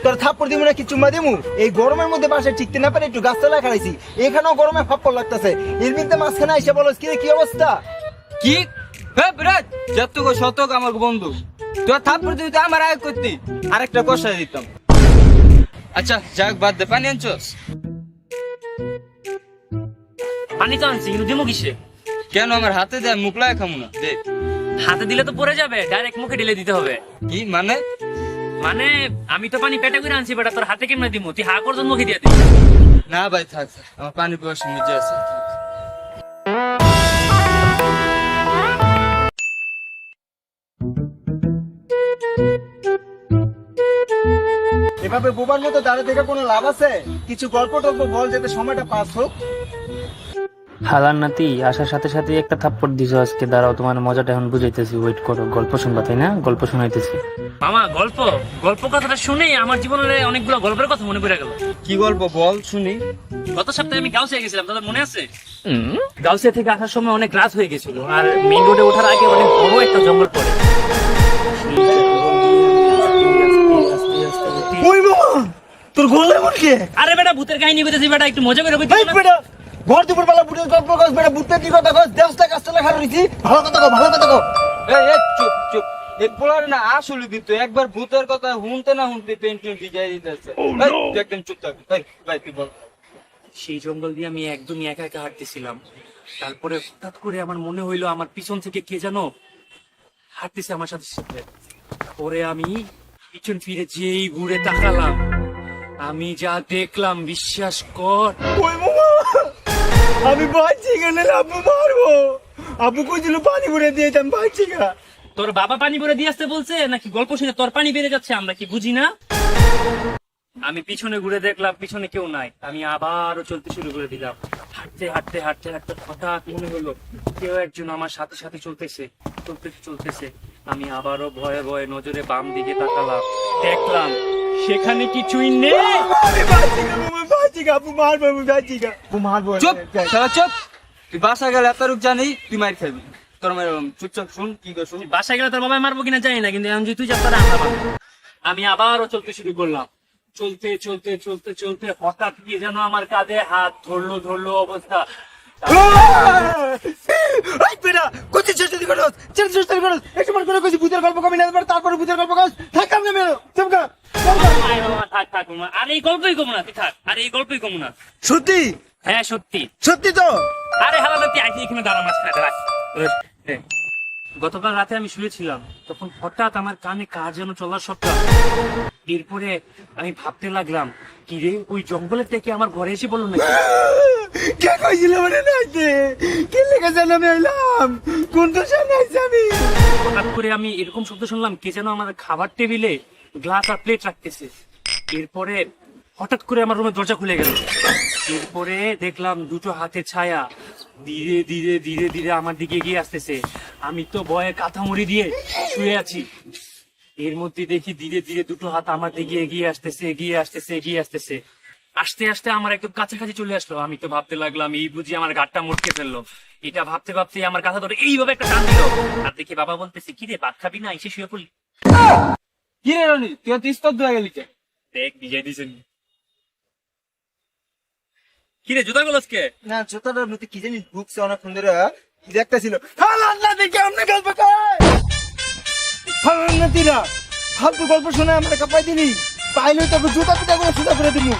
তোর থাপ্পড় দিমু নাকি চুম্মা দিমু? এই গরমের মধ্যে বাসায় টিকতে না পারে একটু গাছতলায় খাড়াইছি, এখানেও গরমে ফাপ্পড় লাগতেছে, এর মধ্যে মাঝখানে আইসা বলস কি রে, কি অবস্থা? কি হে বিরাট, যতক শতক আমার বন্ধু, তোর থাপ্পড় দিতে আমার আয় করতি আরেকটা কষাই দিতাম। আচ্ছা যাক বাদ দে, পানি আনছস? পানি তো আনছি, কিন্তু দিমু কিসে? কেন আমার হাতে দেয়, মুখ লাগে খামু না দে। হাতে দিলে তো পড়ে যাবে, ডাইরেক্ট মুখে ঢেলে দিতে হবে। কি মানে? মানে আমি তো পানি পেটে করে আনছি, বেটা তোর হাতে কেমনে দিমু? তুই হা করজন মুখে দিয়ে দিস। না ভাই থাক, আমার পানি পিওয়ার সময় আছে। এভাবে বোবার মতো দাঁড়িয়ে থেকে কোনো লাভ আছে? কিছু গল্প টল্প বল, যাতে সময়টা পাস হোক। হালার নাতি আসার সাথে সাথে একটা থাপ্পড় দিছো আজকে। দাঁড়াও, তোমার মজাটা এখন বুঝাইতেছি, ওয়েট করো। গল্প শুনবা তাই না? গল্প শোনাইতেছি। মামা গল্প গল্প কথাটা শুনে আমার জীবনের অনেকগুলো গল্পের কথা মনে পড়ে গেল। কি গল্প বল শুনি। গত সপ্তাহে আমি গাউসিয়া গেছিলাম, তোদের মনে আছে? গাউসিয়া থেকে আসার সময় অনেক রাত হয়ে গেছিল, আর মেইন রোডে ওঠার আগে অনেক বড় একটা জঙ্গল পড়ে। ওই বাবা, তোর গলা মুখে আরে বেটা ভূতের কাহিনী কইতেছি বেটা, একটু মজা করে কইতে এই বেটা, ঘর দুপুর বেলা বুটের গল্প কস বেটা, বুটের কি কথা কস? দেশটা গাছতলা খাড়া রইছি, ভালো কথা কও, ভালো কথা কও। এই চুপ চুপ, এক পোলার না আসলে দিত, একবার ভূতের কথা শুনতে না শুনতে পেন্টিং ভিজাই দিতেছে। তুই একদম চুপ থাক। ভাই তুই বল। সেই জঙ্গল দিয়ে আমি একদমই একা একা হাঁটতেছিলাম। তারপরে হঠাৎ করে আমার মনে হইলো আমার পিছন থেকে কে যেন হাঁটতেছে আমার সাথে সাথে। পরে আমি পিছন ফিরে যেই ঘুরে তাকালাম, আমি যা দেখলাম বিশ্বাস কর। ওই মামা, আমি বাঁচি গেলে আব্বু মারবো। আব্বু কইছিল পানি ভরে দিয়ে আমি বাঁচি গা। তোর বাবা পানি ভরে দিয়ে আসতে বলছে নাকি গল্প শুনে তোর পানি বেড়ে যাচ্ছে, আমরা কি বুঝি না? আমি পিছনে ঘুরে দেখলাম পিছনে কেউ নাই, আমি আবারও চলতে শুরু করে দিলাম। হাঁটতে হাঁটতে হাঁটতে হাঁটতে হঠাৎ মনে হলো কেউ একজন আমার সাথে সাথে চলতেছে চলতেছে চলতেছে। আমি আবারও ভয়ে ভয়ে নজরে বাম দিকে তাকালাম, দেখলাম সেখানে কিছুই নেই। আমি বাঁচি গা মামা, বাঁচি গা, আব্বু মারবো, আমি বাঁচি গা, আব্বু মারবো। চুপ শালা চুপ, তুই বাসা গেলে এত রূপ জানি তুই মার খাবি। তোর চুপচাপ শুন কি কর শুন। বাসায় গেলে তোর বাবা মারবো কিনা জানি না, কিন্তু এখন যদি তুই যাস তাহলে আমরা মারবো। আমি আবারও চলতে শুরু করলাম, চলতে চলতে চলতে চলতে হঠাৎ কি যেন আমার কাঁধে হাত ধরলো ধরলো অবস্থা। এই বেটা, কইতে চেষ্টা করছ, চেষ্টা করছ, একটু মন করে কইছি ভূতের গল্প কবি না, তারপরে ভূতের গল্প কস, থাকাম না মেরো, চমকা। আয় বাবা, থাক থাক মামা। আর এই গল্পই কমু না, তুই থাক। আর এই গল্পই কমু না। সত্যি? হ্যাঁ সত্যি। সত্যি তো? আরে হালাল তুই আইসি এখানে দাঁড়া, মাঝখানে দাঁড়া। গতকাল রাতে আমি শুয়েছিলাম, তখন হঠাৎ আমার কানে কার যেন চলার শব্দ। এরপরে আমি ভাবতে লাগলাম, কি রে ওই জঙ্গলের থেকে আমার ঘরে এসে বললো নাকি? কে কইছিল মনে নাইতে? কে লেগে জানো আমি আইলাম? কোন তো জানাইছি আমি? হঠাৎ করে আমি এরকম শব্দ শুনলাম, কে যেন আমার খাবার টেবিলে গ্লাস আর প্লেট রাখতেছে। এরপরে হঠাৎ করে আমার রুমের দরজা খুলে গেল। এরপরে দেখলাম দুটো হাতে ছায়া ধীরে ধীরে ধীরে ধীরে আমার দিকে এগিয়ে আসতেছে। আমি তো ভয়ে কাঁথা মুড়ি দিয়ে শুয়ে আছি। এর মধ্যে দেখি ধীরে ধীরে দুটো হাত আমার দিকে এগিয়ে আসতেছে এগিয়ে আসতেছে এগিয়ে আসতেছে। আস্তে আস্তে আমার একদম কাছাকাছি চলে আসলো। আমি তো ভাবতে লাগলাম এই বুঝি আমার গাড়টা মুটকে ফেললো। এটা ভাবতে ভাবতে আমার কাঁথা ধরে এইভাবে একটা টান দিল। আর দেখি বাবা বলতেছে, কি রে ভাত খাবি না, এসে শুয়ে পড়লি? কি রে রনি, তুই তো স্তব্ধ হয়ে গেলি কেন? দেখ বিজয় দিয়েছেন। কি রে জুতা গলস কে? না, জুতাটার মধ্যে কি জানি ঢুকছে অনেকক্ষণ ধরে, কি দেখতেছিল। হালাল না দেখে আমনে গল্প কয়। হালাল না তিরা ফালতু গল্প শুনে আমরা কাপাই দিলি, পাইলে তোকে জুতা পিটা করে সুদা করে দিবি।